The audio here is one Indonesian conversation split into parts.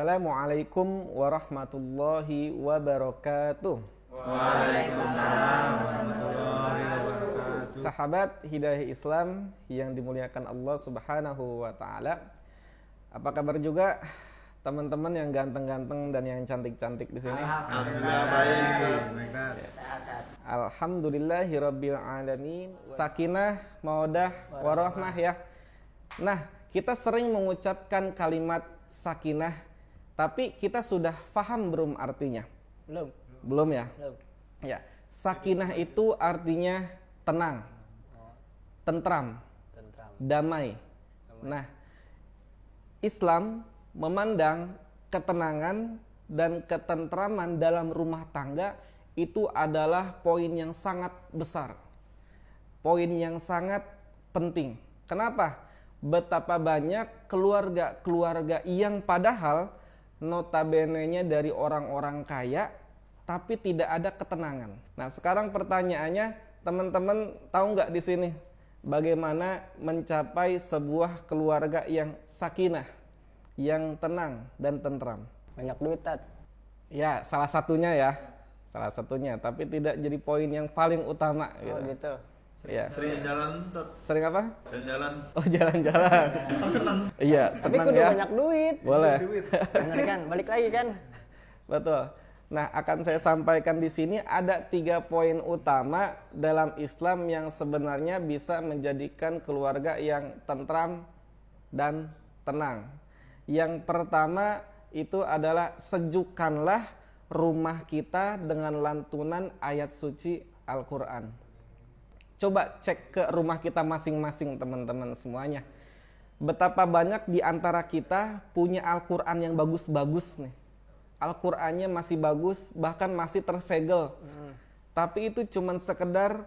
Assalamualaikum warahmatullahi wabarakatuh. Waalaikumsalam warahmatullahi wabarakatuh. Sahabat Hidayah Islam yang dimuliakan Allah Subhanahu wa taala. Apa kabar juga teman-teman yang ganteng-ganteng dan yang cantik-cantik di sini? Alhamdulillah baik. Alhamdulillahirabbil alamin. Sakinah, mawaddah, warahmah ya. Nah, kita sering mengucapkan kalimat sakinah, tapi kita sudah paham belum artinya? Belum ya? Belum. Ya, sakinah itu artinya tenang, tentram, damai. Nah, Islam memandang ketenangan dan ketentraman dalam rumah tangga itu adalah poin yang sangat besar, poin yang sangat penting. Kenapa? Betapa banyak keluarga-keluarga yang padahal notabene-nya dari orang-orang kaya, tapi tidak ada ketenangan. Nah, sekarang pertanyaannya, teman-teman tahu nggak di sini bagaimana mencapai sebuah keluarga yang sakinah, yang tenang dan tentram? Banyak duit, Tat. Ya, salah satunya ya. Salah satunya, tapi tidak jadi poin yang paling utama Oh gitu. gitu. Ya. Sering jalan, Tat. Sering apa? Jalan-jalan. Oh, jalan-jalan. Senang. Iya, Tapi senang kudu ya. banyak duit. Boleh. Bener kan? Balik lagi kan? Betul. Nah, akan saya sampaikan di sini ada 3 poin utama dalam Islam yang sebenarnya bisa menjadikan keluarga yang tentram dan tenang. Yang pertama itu adalah sejukkanlah rumah kita dengan lantunan ayat suci Al-Quran. Coba cek ke rumah kita masing-masing, teman-teman semuanya. Betapa banyak di antara kita punya Al-Quran yang bagus-bagus nih. Al-Qur'annya masih bagus, bahkan masih tersegel. Tapi itu cuman sekedar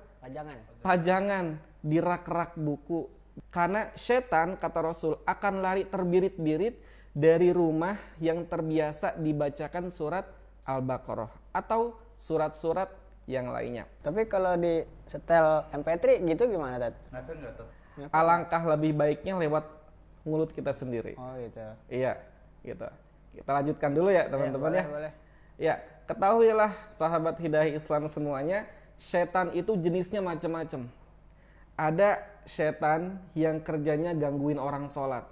pajangan di rak-rak buku. Karena setan, kata Rasul, akan lari terbirit-birit dari rumah yang terbiasa dibacakan surat Al-Baqarah atau surat-surat yang lainnya. Tapi kalau di setel MP3 gitu gimana, Tat? Ngefan nggak, Tat? Alangkah lebih baiknya lewat mulut kita sendiri. Oh gitu. Iya, gitu. Kita lanjutkan dulu ya teman-teman ya. Boleh. Ya, ketahuilah sahabat Hidayah Islam semuanya, setan itu jenisnya macam-macam. Ada setan yang kerjanya gangguin orang sholat.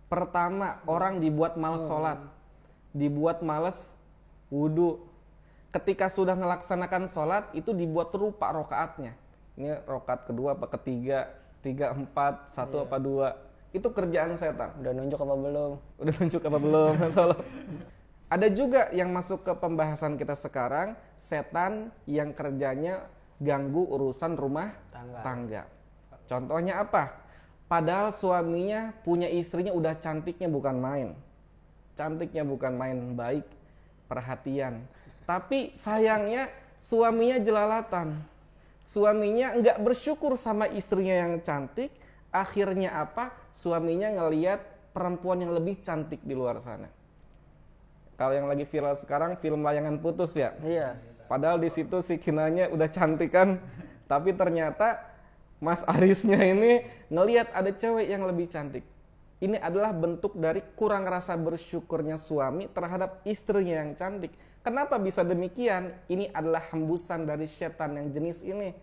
Pertama, orang dibuat malas sholat, dibuat malas wudhu. Ketika sudah melaksanakan sholat, itu dibuat lupa rokaatnya. Ini rokaat kedua apa ketiga, 3, 4, 1 apa 2. Itu kerjaan setan. Udah nunjuk apa belum? Udah nunjuk apa belum? Ada juga yang masuk ke pembahasan kita sekarang, setan yang kerjanya ganggu urusan rumah tangga. Contohnya apa? Padahal suaminya punya istrinya udah cantiknya bukan main. Cantiknya bukan main, baik, perhatian. Tapi sayangnya suaminya jelalatan. Suaminya enggak bersyukur sama istrinya yang cantik. Akhirnya apa? Suaminya ngelihat perempuan yang lebih cantik di luar sana. Kalau yang lagi viral sekarang film Layangan Putus ya. Iya. Padahal di situ si Kinanya udah cantik kan, tapi ternyata Mas Arisnya ini ngelihat ada cewek yang lebih cantik. Ini adalah bentuk dari kurang rasa bersyukurnya suami terhadap istrinya yang cantik. Kenapa bisa demikian? Ini adalah hembusan dari setan yang jenis ini.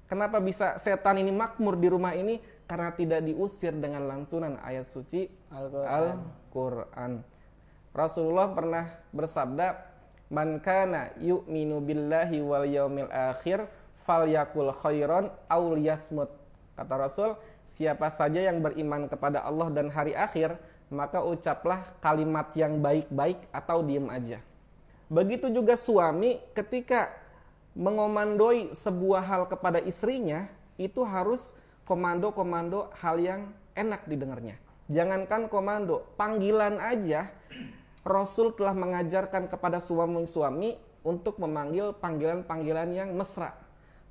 Kenapa bisa setan ini makmur di rumah ini? Karena tidak diusir dengan lantunan ayat suci Al-Quran. Rasulullah pernah bersabda, "Man kana yu'minu billahi wal yaumil akhir falyakul khairan aw liyasmut." Kata Rasul, siapa saja yang beriman kepada Allah dan hari akhir, maka ucaplah kalimat yang baik-baik atau diem aja. Begitu juga suami ketika mengomandoi sebuah hal kepada istrinya, itu harus komando-komando hal yang enak didengarnya. Jangankan komando, panggilan aja Rasul telah mengajarkan kepada suami-suami untuk memanggil panggilan-panggilan yang mesra,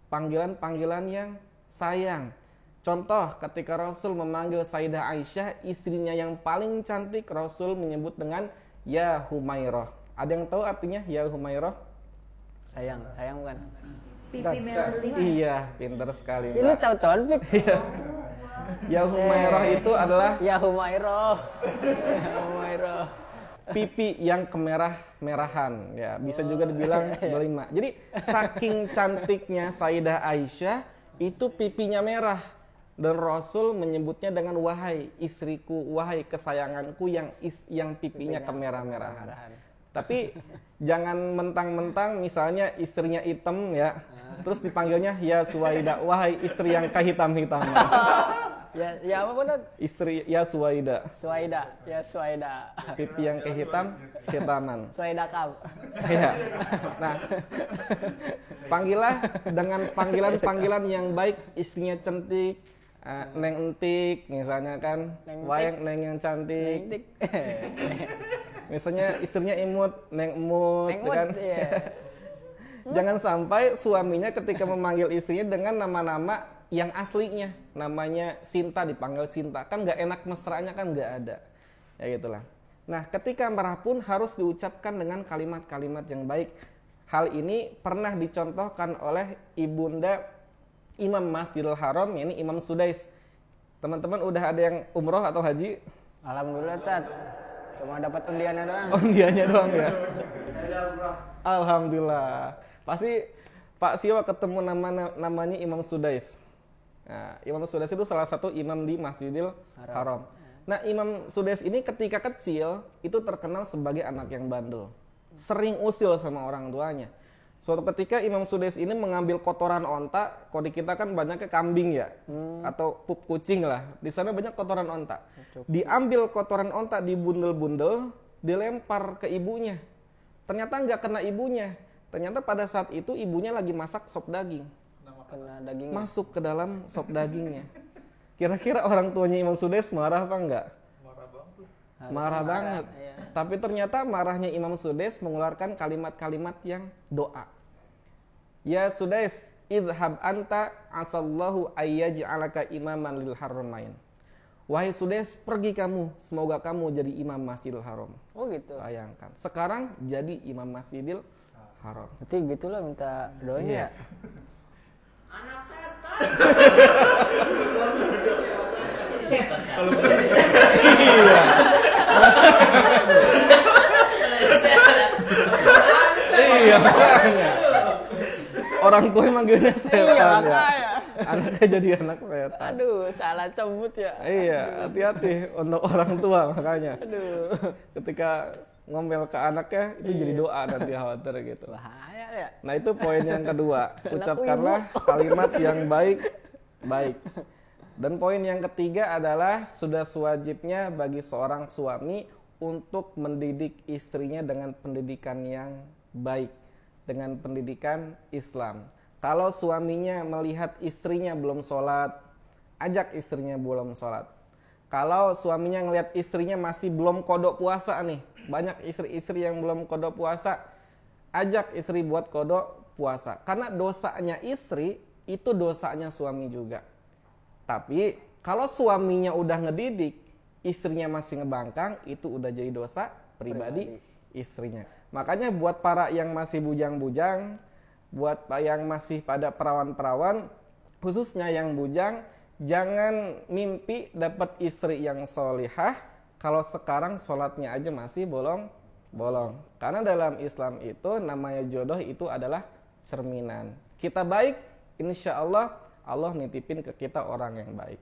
panggilan-panggilan yang sayang. Contoh, ketika Rasul memanggil Sayyidah Aisyah, istrinya yang paling cantik, Rasul menyebut dengan Ya Humairah. Ada yang tahu artinya Ya Humairah? Sayang bukan? Pipi merah 5. Iya, pintar sekali, Ini Mbak. tahu Taufik. Ya Humairah itu adalah Ya Humairah. Ya Humairah. pipi yang kemerah-merahan, ya bisa juga dibilang delima. Jadi saking cantiknya Sayyidah Aisyah itu pipinya merah dan Rasul menyebutnya dengan wahai istriku, wahai kesayanganku yang pipinya kemerah-merahan. Tapi jangan mentang-mentang misalnya istrinya hitam ya, terus dipanggilnya ya Suwaida, wahai istri yang kehitam-hitaman. Ya apa pun? Istri ya Suwaida, Suwaida. pipi yang kehitaman. Suwaida Kab. Saya. Nah, panggillah dengan panggilan-panggilan yang baik, istrinya cantik, Neng Entik misalnya kan, wayang Neng yang cantik. Misalnya istrinya imut, Neng Emut, kan? Iya. Jangan sampai suaminya ketika memanggil istrinya dengan nama-nama yang aslinya, namanya Sinta dipanggil Sinta, kan nggak enak, mesranya kan nggak ada, ya gitulah. Nah, ketika marah pun harus diucapkan dengan kalimat-kalimat yang baik. Hal ini pernah dicontohkan oleh ibunda Imam Masjidil Haram, yakni Imam Sudais. Teman-teman udah ada yang umroh atau haji? Alhamdulillah Tat. Cuma dapat undiannya doang. Undiannya doang ya. Alhamdulillah. Pasti Pak Siwa ketemu namanya Imam Sudais. Nah, Imam Sudais itu salah satu imam di Masjidil Haram. Nah, Imam Sudais ini ketika kecil itu terkenal sebagai anak yang bandel. Sering usil sama orang tuanya. Suatu ketika Imam Sudais ini mengambil kotoran onta, kalau di kita kan banyaknya kambing ya, atau pup kucing lah. Di sana banyak kotoran onta. Diambil kotoran onta, dibundel-bundel, dilempar ke ibunya. Ternyata nggak kena ibunya. Ternyata pada saat itu ibunya lagi masak sop daging. Kena daging. Masuk ke dalam sop dagingnya. Kira-kira orang tuanya Imam Sudais marah apa enggak? Marah banget. Iya. Tapi ternyata marahnya Imam Sudais mengeluarkan kalimat-kalimat yang doa. Ya Sudais, idhab anta asallahu ayyaj'alaka imaman lil haramain. Wahai Sudais, pergi kamu, semoga kamu jadi imam Masjidil Haram. Oh gitu. Bayangkan, sekarang jadi imam Masjidil Haram. Berarti gitulah minta doanya. Iya. Anak setan. Iya. Iya, makanya. Orang tua manggilnya setan Iya, ya. makanya. Anaknya jadi anak setan. Aduh, salah cebut ya. Iya, hati-hati untuk orang tua makanya. Aduh. Ketika ngomel ke anaknya itu jadi doa nanti khawatir gitu. Bahaya ya. Nah, itu poin yang kedua. Ucapkanlah kalimat yang baik. Dan poin yang ketiga adalah sudah sewajibnya bagi seorang suami untuk mendidik istrinya dengan pendidikan yang baik, dengan pendidikan Islam. Kalau suaminya melihat istrinya belum sholat, ajak istrinya belum sholat. Kalau suaminya ngelihat istrinya masih belum kodok puasa nih, banyak istri-istri yang belum kodok puasa, ajak istri buat kodok puasa. Karena dosanya istri itu dosanya suami juga. Tapi kalau suaminya udah ngedidik, istrinya masih ngebangkang, itu udah jadi dosa pribadi istrinya. Makanya buat para yang masih bujang-bujang, buat yang masih pada perawan-perawan, khususnya yang bujang, jangan mimpi dapat istri yang solihah kalau sekarang sholatnya aja masih bolong. Karena dalam Islam itu namanya jodoh itu adalah cerminan. Kita baik, insya Allah Allah nitipin ke kita orang yang baik.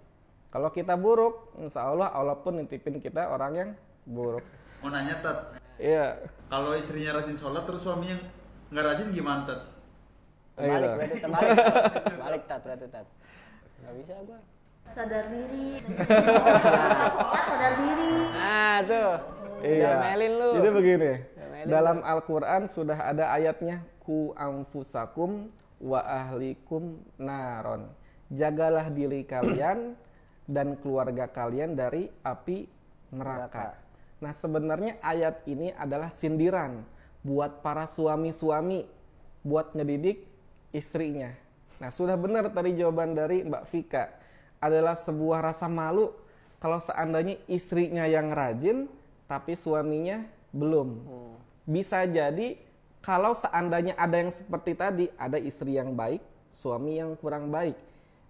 Kalau kita buruk, insya Allah Allah pun nitipin kita orang yang buruk. Mau nanya Tat, Iya. kalau istrinya rajin sholat terus suaminya nggak rajin gimana Tat? Terbalik Iya. berarti terbalik. Balik Tat berarti Tat. Gak bisa gua. Sadar diri. Sholat sadar diri. Nah tuh. Iya. Melin lu. Jadi begini, Melin dalam Al-Quran sudah ada ayatnya ku anfusakum wa ahlikum naron. Jagalah diri kalian dan keluarga kalian dari api neraka. Nah, sebenarnya ayat ini adalah sindiran buat para suami-suami buat ngedidik istrinya. Nah, sudah benar tadi jawaban dari Mbak Vika. Adalah sebuah rasa malu kalau seandainya istrinya yang rajin tapi suaminya belum. Bisa jadi kalau seandainya ada yang seperti tadi, ada istri yang baik, suami yang kurang baik.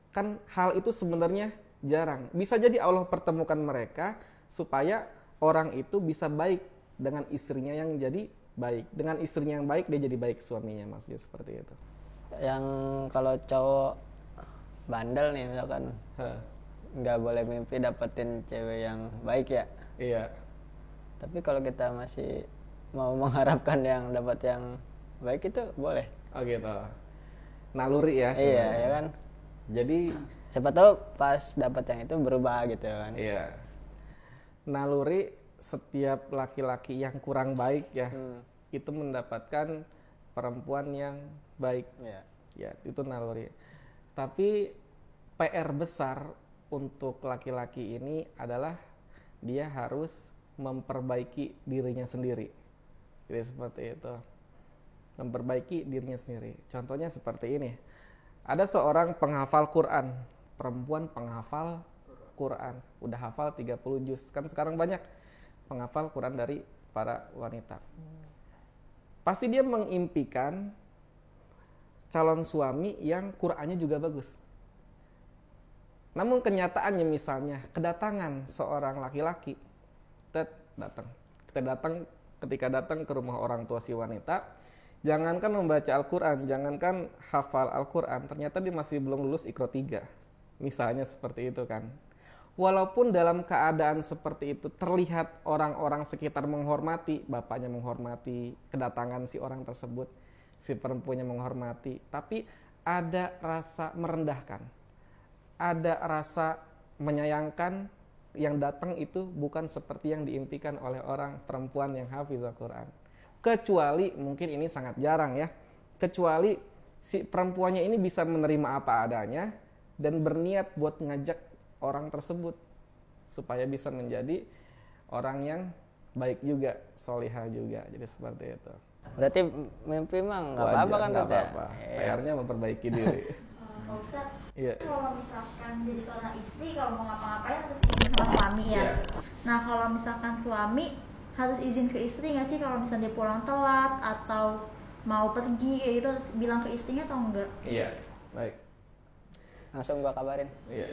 Kan hal itu sebenarnya jarang. Bisa jadi Allah pertemukan mereka supaya orang itu bisa baik dengan istrinya yang jadi baik. Dengan istrinya yang baik dia jadi baik suaminya, maksudnya seperti itu. Yang kalau cowok bandel nih misalkan Hah. nggak boleh mimpi dapetin cewek yang baik ya. Iya. Tapi kalau kita masih mau mengharapkan yang dapat yang baik itu boleh. Oh gitu. Naluri ya. Iya, sebenarnya. ya kan. Jadi Siapa tahu pas dapat yang itu berubah gitu kan. iya. Naluri setiap laki-laki yang kurang baik ya, itu mendapatkan perempuan yang baik. Iya. Ya, itu naluri. Tapi PR besar untuk laki-laki ini adalah dia harus memperbaiki dirinya sendiri. Jadi seperti itu. Memperbaiki dirinya sendiri. Contohnya seperti ini. Ada seorang penghafal Quran, perempuan penghafal Quran, udah hafal 30 juz. Kan sekarang banyak penghafal Quran dari para wanita. Pasti dia mengimpikan calon suami yang Qurannya juga bagus. Namun kenyataannya misalnya kedatangan seorang laki-laki, ketika datang ke rumah orang tua si wanita, jangankan membaca Al-Quran, jangankan hafal Al-Quran, ternyata dia masih belum lulus Iqra 3. Misalnya seperti itu kan. Walaupun dalam keadaan seperti itu terlihat orang-orang sekitar menghormati, bapaknya menghormati kedatangan si orang tersebut, si perempuannya menghormati, tapi ada rasa merendahkan, ada rasa menyayangkan, yang datang itu bukan seperti yang diimpikan oleh orang perempuan yang hafizah Quran. Kecuali, mungkin ini sangat jarang ya, kecuali si perempuannya ini bisa menerima apa adanya dan berniat buat ngajak orang tersebut supaya bisa menjadi orang yang baik juga, solihah juga. Jadi seperti itu. Berarti mimpi mah nggak Wajar, apa-apa kan nggak Tat, ya? apa-apa. PR-nya memperbaiki diri. Pak Ustadz, Iya. kalau misalkan jadi seorang istri, kalau mau ngapa-ngapain harus izin sama suami ya. Iya. Nah kalau misalkan suami harus izin ke istri nggak sih kalau misalnya dia pulang telat atau mau pergi kayak gitu, harus bilang ke istrinya atau enggak? Iya. Baik. Langsung gua kabarin. Iya.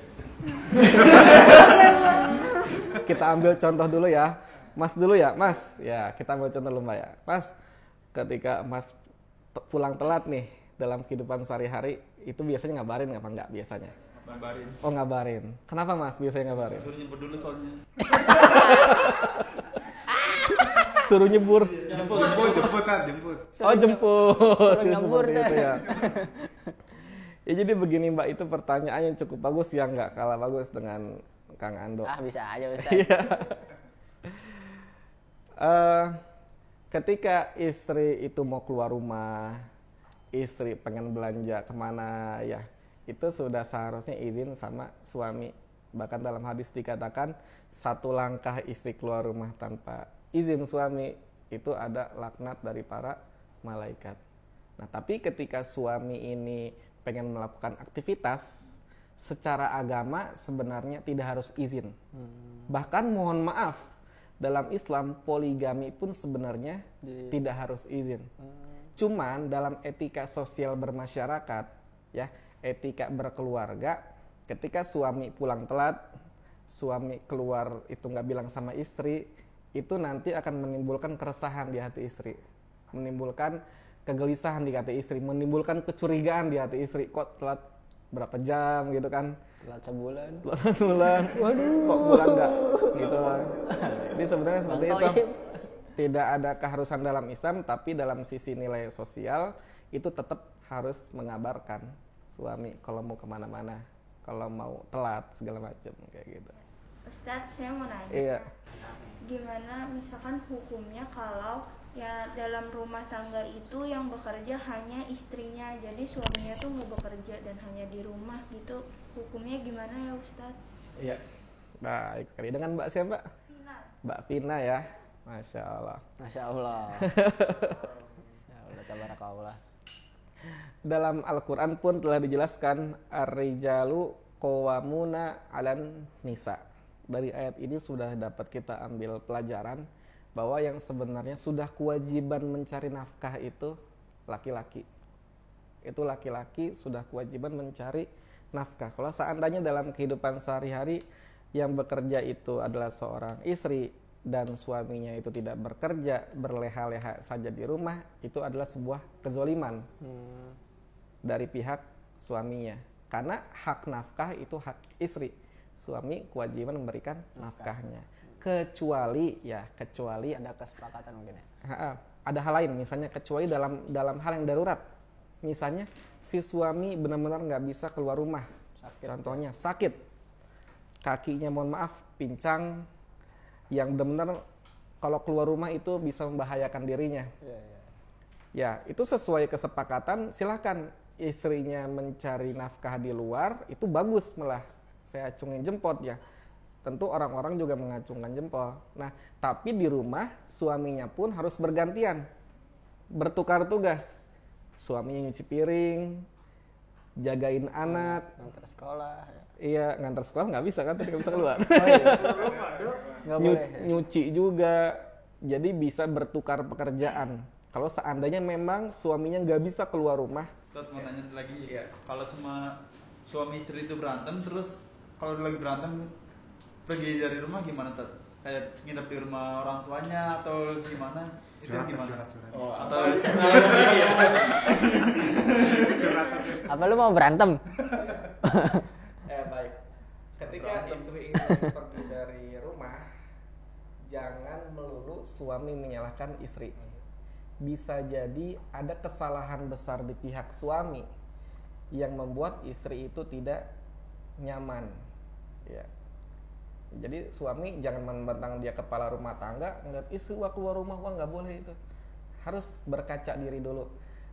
Kita ambil contoh dulu ya. Mas dulu ya, Mas. Ya, kita ambil contoh dulu Mbak ya. Mas, ketika Mas pulang telat nih dalam kehidupan sehari-hari, itu biasanya ngabarin apa enggak biasanya? Ngabarin. Oh, ngabarin. Kenapa Mas biasanya ngabarin? Suruh nyebut dulu soalnya. Suruh nyebur. Jemput. Oh, jemput. Suruh Ya, nyebur seperti deh. itu ya. Ya jadi begini Mbak, itu pertanyaan yang cukup bagus ya, nggak kalah bagus dengan Kang Ando. Ah bisa aja Ustaz. Iya. Ketika istri itu mau keluar rumah, istri pengen belanja kemana ya, itu sudah seharusnya izin sama suami. Bahkan dalam hadis dikatakan, satu langkah istri keluar rumah tanpa izin suami, itu ada laknat dari para malaikat. Nah tapi ketika suami ini pengen melakukan aktivitas, secara agama sebenarnya tidak harus izin. Bahkan mohon maaf, dalam Islam poligami pun sebenarnya tidak harus izin. Cuman dalam etika sosial bermasyarakat, ya, etika berkeluarga, ketika suami pulang telat, suami keluar itu nggak bilang sama istri, itu nanti akan menimbulkan keresahan di hati istri, menimbulkan kegelisahan di hati istri, menimbulkan kecurigaan di hati istri. Kok telat berapa jam gitu kan? Telat sebulan. Telat sebulan. Waduh, kok pulang nggak? Gitu. Jadi sebenarnya seperti itu. Tidak ada keharusan dalam Islam, tapi dalam sisi nilai sosial itu tetap harus mengabarkan suami kalau mau kemana-mana, kalau mau telat segala macam kayak gitu. Ustadz, saya mau nanya. Iya. Gimana misalkan hukumnya kalau ya dalam rumah tangga itu yang bekerja hanya istrinya, jadi suaminya tuh nggak bekerja dan hanya di rumah gitu, hukumnya gimana ya Ustadz? Iya. Baik sekali. Dengan Mbak siapa, Mbak? Vina. Mbak Vina ya. Masya Allah. Masya Allah. Masya Allah, tabarakallah. Dalam Al-Quran pun telah dijelaskan ar-rijalu qawwamuna 'alan nisa. Dari ayat ini sudah dapat kita ambil pelajaran bahwa yang sebenarnya sudah kewajiban mencari nafkah itu laki-laki. Itu laki-laki sudah kewajiban mencari nafkah. Kalau seandainya dalam kehidupan sehari-hari yang bekerja itu adalah seorang istri, dan suaminya itu tidak bekerja, berleha-leha saja di rumah, itu adalah sebuah kezoliman dari pihak suaminya. Karena hak nafkah itu hak istri. Suami kewajiban memberikan nafkahnya. Kecuali Ada kesepakatan mungkin ya. ada hal lain, misalnya kecuali dalam hal yang darurat. Misalnya si suami benar-benar nggak bisa keluar rumah. Contohnya sakit. Kakinya mohon maaf pincang, yang benar-benar kalau keluar rumah itu bisa membahayakan dirinya. Ya, itu sesuai kesepakatan, silakan istrinya mencari nafkah di luar, itu bagus malah. Saya acungin jempol ya. Tentu orang-orang juga mengacungkan jempol. Nah, tapi di rumah suaminya pun harus bergantian, bertukar tugas. Suaminya nyuci piring, jagain anak, Ngantar sekolah. Ya. iya ngantar sekolah nggak bisa kan, tadi nggak bisa keluar. Nggak boleh. Nyuci juga, jadi bisa bertukar pekerjaan. Kalau seandainya memang suaminya nggak bisa keluar rumah, Tat, mau nanya lagi, kalau sama suami istri itu berantem, terus kalau lagi berantem pergi dari rumah gimana, Tat? Kayak nginep di rumah orang tuanya atau gimana? Itu gimana? Oh, Atau Apa lu mau berantem? baik. Ketika istri ini pergi dari rumah, jangan melulu suami menyalahkan istri. Bisa jadi ada kesalahan besar di pihak suami yang membuat istri itu tidak nyaman. Ya. Jadi suami jangan membentang dia kepala rumah tangga, ngeliat istri wah keluar rumah, wah nggak boleh itu. Harus berkaca diri dulu.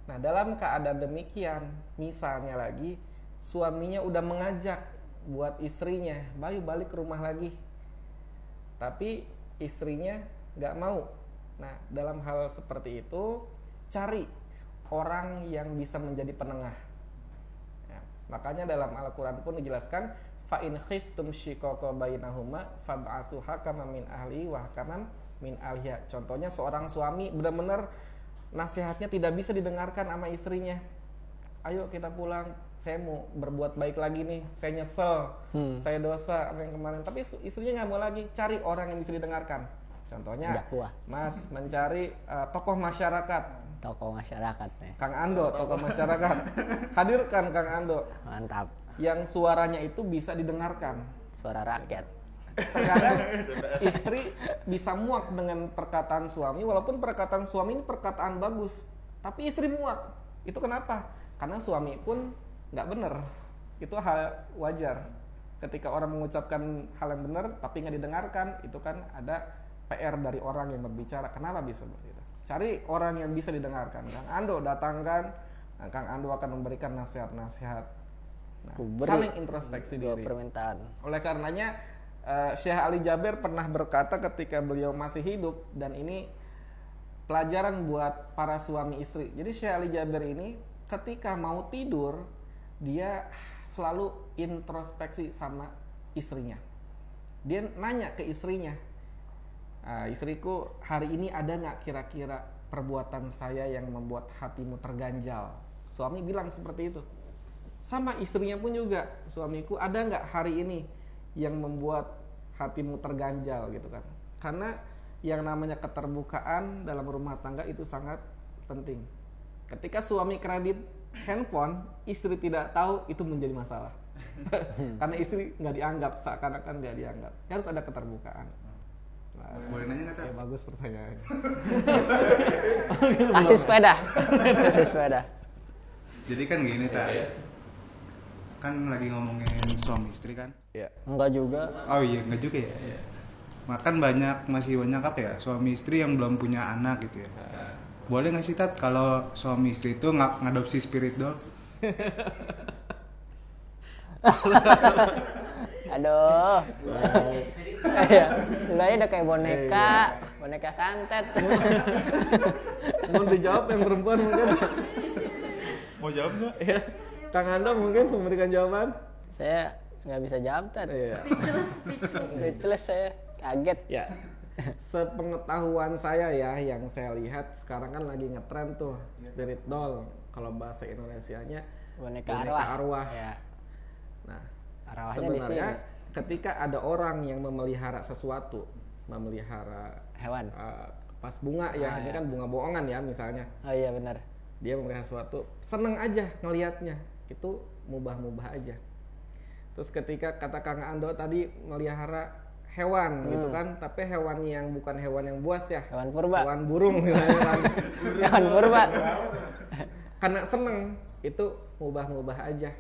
Nah, dalam keadaan demikian, misalnya lagi suaminya udah mengajak buat istrinya, "Bayu balik ke rumah lagi." Tapi istrinya nggak mau. Nah, dalam hal seperti itu, cari orang yang bisa menjadi penengah. Ya, makanya dalam Al-Quran pun dijelaskan, fa in khiftum shiqaqa bainahuma fab'atsu hakaman min ahli wa hakaman min ahliha. Contohnya seorang suami benar-benar nasihatnya tidak bisa didengarkan sama istrinya. Ayo kita pulang, saya mau berbuat baik lagi nih, saya nyesel, saya dosa apa yang kemarin. Tapi istrinya nggak mau lagi, cari orang yang bisa didengarkan. Contohnya, Dakwah. Mas mencari tokoh masyarakat. Tokoh masyarakat nih. Kang Ando, tokoh masyarakat. Hadirkan Kang Ando. Mantap. Yang suaranya itu bisa didengarkan. Suara rakyat. Terkadang istri bisa muak dengan perkataan suami, walaupun perkataan suami ini perkataan bagus, tapi istri muak. Itu kenapa? Karena suami pun nggak benar. Itu hal wajar. Ketika orang mengucapkan hal yang benar tapi nggak didengarkan, itu kan ada PR dari orang yang berbicara. Kenapa bisa seperti itu? Cari orang yang bisa didengarkan. Kang Ando datangkan, nah, Kang Ando akan memberikan nasihat-nasihat. Nah, saling introspeksi diri. Permintaan. Oleh karenanya Syekh Ali Jaber pernah berkata ketika beliau masih hidup, dan ini pelajaran buat para suami istri. Jadi Syekh Ali Jaber ini ketika mau tidur, dia selalu introspeksi sama istrinya. Dia nanya ke istrinya, istriku, hari ini ada nggak kira-kira perbuatan saya yang membuat hatimu terganjal? Suami bilang seperti itu. Sama istrinya pun juga, suamiku, ada nggak hari ini yang membuat hatimu terganjal gitu kan? Karena yang namanya keterbukaan dalam rumah tangga itu sangat penting. Ketika suami kredit handphone, istri tidak tahu, itu menjadi masalah. Karena istri nggak dianggap, seakan-akan nggak dianggap. Harus ada keterbukaan. boleh nanya nggak, Tat? Ya bagus pertanyaannya. Kasih sepeda. Kasih sepeda. Jadi kan gini, Tat. Kan lagi ngomongin suami istri kan? Ya. Enggak juga. Oh iya, enggak juga ya? Makan masih banyak apa ya, suami istri yang belum punya anak gitu ya. Boleh nggak sih, Tat, kalau suami istri itu ngadopsi spirit doll? Aduh. Iya, mulai udah kayak boneka santet. Mau dijawab yang perempuan mungkin. Mau jawab nggak? Ya. Kang Ando mungkin memberikan jawaban. Saya nggak bisa jawab tadi. Iya. Speechless saya, kaget. Ya. Sepengetahuan saya ya, yang saya lihat sekarang kan lagi ngetren tuh spirit doll. Kalau bahasa Indonesianya Boneka arwah. Ya. Nah, Arwahnya di sini. sebenarnya ketika ada orang yang memelihara sesuatu, memelihara Hewan. pas bunga ya, ini kan bunga bohongan ya misalnya. Oh iya benar. Dia memelihara sesuatu, seneng aja ngelihatnya, itu mubah-mubah aja. Terus ketika kata Kang Ando tadi melihara hewan gitu kan, tapi hewan yang bukan hewan yang buas ya, Hewan purba. hewan burung misalnya kan. Hewan purba. Karena seneng, itu mubah-mubah aja.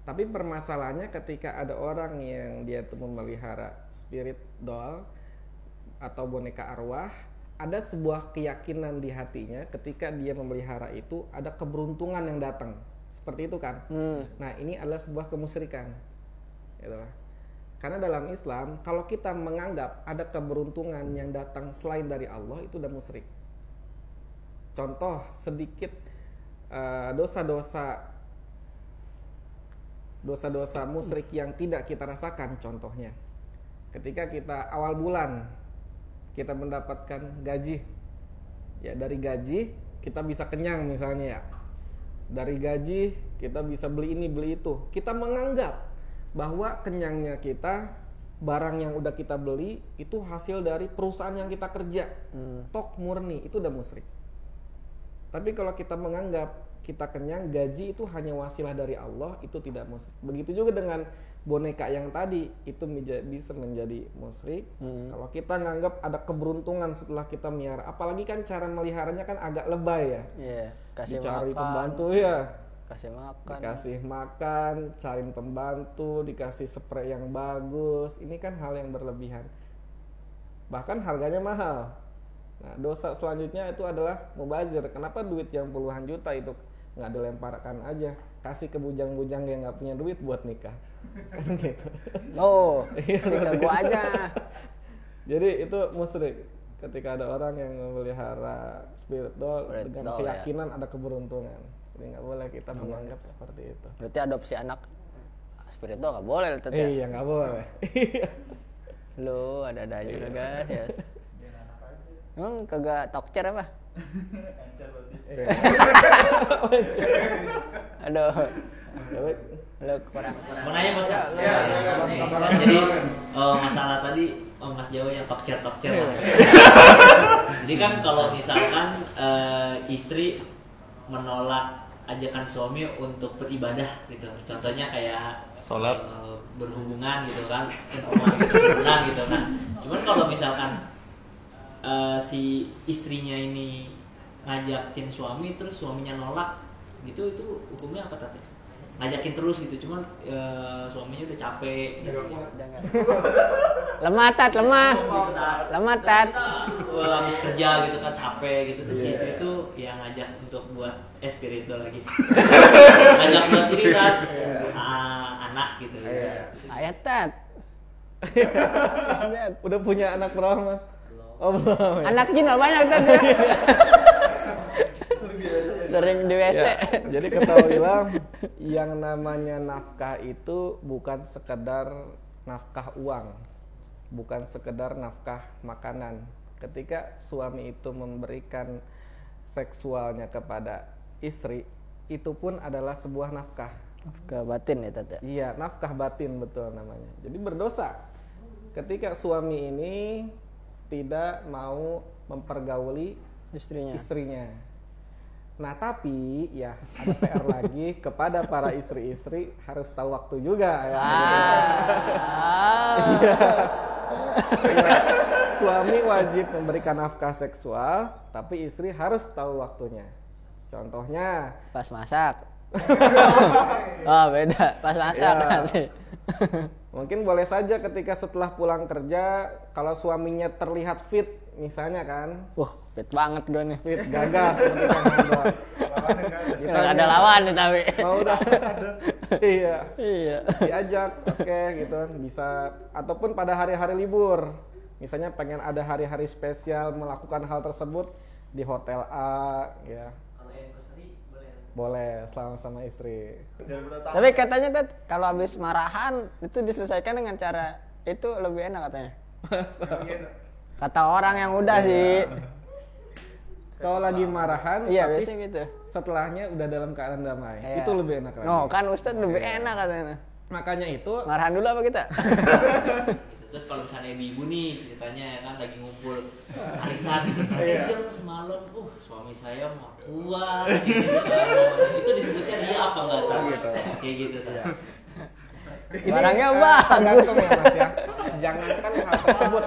Tapi permasalahannya ketika ada orang yang dia tuh memelihara spirit doll atau boneka arwah, ada sebuah keyakinan di hatinya ketika dia memelihara itu ada keberuntungan yang datang. Seperti itu kan. Nah, ini adalah sebuah kemusyrikan. Gitu lah. Karena dalam Islam, kalau kita menganggap ada keberuntungan yang datang selain dari Allah, itu udah musyrik. Contoh sedikit dosa-dosa musyrik yang tidak kita rasakan, contohnya ketika kita awal bulan kita mendapatkan gaji, ya dari gaji kita bisa kenyang misalnya ya, dari gaji kita bisa beli ini beli itu, kita menganggap bahwa kenyangnya kita, barang yang udah kita beli itu hasil dari perusahaan yang kita kerja, tok murni, itu udah musyrik. Tapi kalau kita menganggap kita kenyang, gaji itu hanya wasilah dari Allah, itu tidak musyrik. Begitu juga dengan boneka yang tadi, itu bisa menjadi musyrik. Kalau kita nganggap ada keberuntungan setelah kita melihara, apalagi kan cara meliharanya kan agak lebay ya. Iya, kasih Dicari makan. pembantu ya. Kasih makan. Dikasih makan, cariin pembantu, dikasih spray yang bagus. Ini kan hal yang berlebihan. Bahkan harganya mahal. Nah, dosa selanjutnya itu adalah mubazir. Kenapa duit yang puluhan juta itu nggak dilemparkan aja? Kasih ke bujang-bujang yang nggak punya duit buat nikah. Kan gitu. Oh, kasih ke gua aja. Jadi itu musyrik. Ketika ada orang yang memelihara spirit doll dengan keyakinan ada keberuntungan. Jadi nggak boleh kita menganggap seperti itu. Berarti adopsi anak spiritual nggak boleh tetap ya? Iya nggak boleh. Lu ada-ada aja udah guys ya. Emang kagak tokcer apa? Aduh. Lu kurang. Mau nanya Mas? Ya. Jadi masalah tadi Mas Jawa yang tokcer. Jadi kan kalau misalkan istri menolak ajakan suami untuk beribadah gitu, contohnya kayak sholat, berhubungan gitu kan, berhubungan gitu. Nah, cuman kalau misalkan si istrinya ini ngajakin suami terus suaminya nolak gitu, itu hukumnya apa tadi? Ngajakin terus gitu, cuman suaminya udah capek gitu. Lemah tat. Habis kerja gitu kan capek gitu, terus istri tuh yang ngajak untuk buat spiritual lagi. Ngajak buat cerita anak gitu. Ayat tat. Udah punya anak berapa Mas? Oh belum. Anak jin banyak tat. Sering di WC. Ya, jadi ketahuilah yang namanya nafkah itu bukan sekedar nafkah uang, bukan sekedar nafkah makanan. Ketika suami itu memberikan seksualnya kepada istri, itu pun adalah sebuah nafkah. Nafkah batin ya tat. Iya, nafkah batin betul namanya. Jadi berdosa ketika suami ini tidak mau mempergauli istrinya. Nah tapi ya ada PR lagi kepada para istri-istri, harus tahu waktu juga ya. Suami wajib memberikan nafkah seksual, tapi istri harus tahu waktunya. Contohnya Pas masak. Oh beda, pas masak nanti. Mungkin boleh saja ketika setelah pulang kerja, kalau suaminya terlihat fit misalnya kan, Fit banget gue nih. fit gagah seperti Kang Ando. Nggak ada lawan nih tapi. Mau udah. Iya. Diajak, oke gitu kan bisa, ataupun pada hari-hari libur. Misalnya pengen ada hari-hari spesial melakukan hal tersebut di hotel A ya. Kalau anniversary Boleh selama sama istri. Tapi katanya tat kalau habis marahan itu diselesaikan dengan cara itu lebih enak katanya. Kata orang yang udah sih. Kalau lagi marahan, Iya, tapi biasanya gitu. setelahnya udah dalam keadaan damai. Iya. Itu lebih enak lagi. No, kan Ustadz lebih enak katanya. Makanya itu Marahan dulu apa kita? Terus kalau misalnya ibu nih ceritanya ya kan lagi ngumpul arisan jam semalam, suami saya mah kuat gitu kan. Itu disebutnya ria apa enggak tahu gitu. Kayak gitu kan. Barangnya bagus. Tergantung ya Mas ya. Jangankan hal tersebut.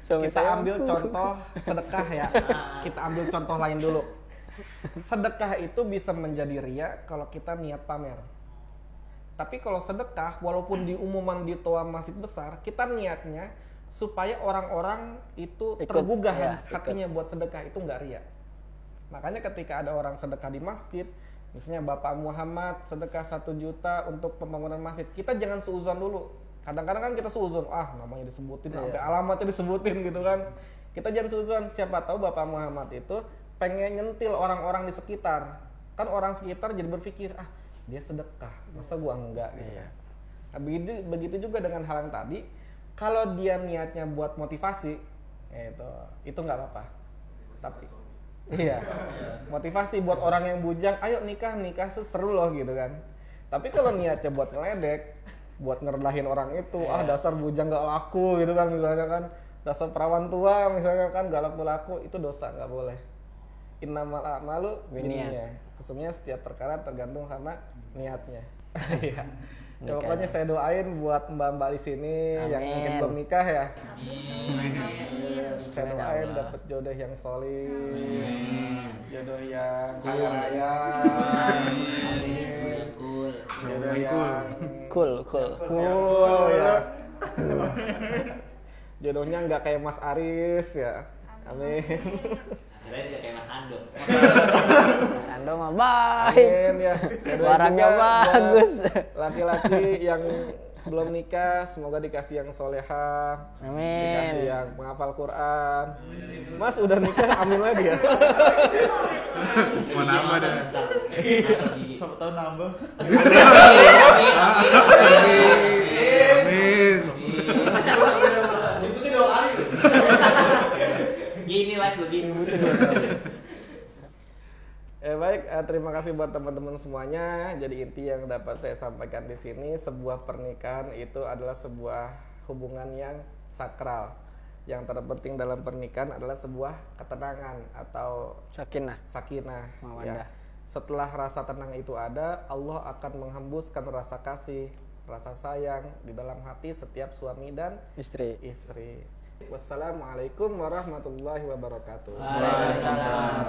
Kita ambil contoh sedekah ya. Kita ambil contoh lain dulu. Sedekah itu bisa menjadi ria kalau kita niat pamer. Tapi kalau sedekah, walaupun diumuman di toa masjid besar, kita niatnya supaya orang-orang itu tergugah hatinya buat sedekah, itu nggak ria. Makanya ketika ada orang sedekah di masjid, misalnya Bapak Muhammad sedekah 1 juta untuk pembangunan masjid, kita jangan suuzon dulu. Kadang-kadang kan kita suuzon, namanya disebutin, sampai alamatnya disebutin gitu kan. Kita jangan suuzon, siapa tahu Bapak Muhammad itu pengen nyentil orang-orang di sekitar. Kan orang sekitar jadi berpikir, dia sedekah, masa gua enggak gitu. Nah, begitu juga dengan hal yang tadi, kalau dia niatnya buat motivasi, itu nggak apa-apa. Tapi motivasi buat orang yang bujang, ayo nikah seru loh gitu kan. Tapi kalau niatnya buat ngeledek, buat ngerendahin orang itu, dasar bujang nggak laku gitu kan, misalnya kan, dasar perawan tua misalnya kan, gak laku, itu dosa, nggak boleh. Innamal a'malu binniyat. Sesungguhnya setiap perkara tergantung sama niatnya. Ya, pokoknya saya doain buat mbak-mbak di sini yang mungkin belum nikah ya. Saya doain dapat jodoh yang solid, jodoh yang kaya raya, jodoh yang cool ya. Jodohnya nggak kayak Mas Aris ya. Amin. Akhirnya dia kayak Mas Ando. Mas Ando mah baik. Amin ya. Barangnya bagus. Laki-laki yang belum nikah semoga dikasih yang soleha. Amin. Dikasih yang menghafal Quran. Mas udah nikah, amin lagi ya. Mau nambah dah. Siapa tahu nambah. Amin. Gini live begini. Baik, terima kasih buat teman-teman semuanya. Jadi inti yang dapat saya sampaikan di sini, sebuah pernikahan itu adalah sebuah hubungan yang sakral. Yang terpenting dalam pernikahan adalah sebuah ketenangan atau sakinah. Ya. Setelah rasa tenang itu ada, Allah akan menghembuskan rasa kasih, rasa sayang di dalam hati setiap suami dan istri. Wassalamualaikum warahmatullahi wabarakatuh. Waalaikumsalam.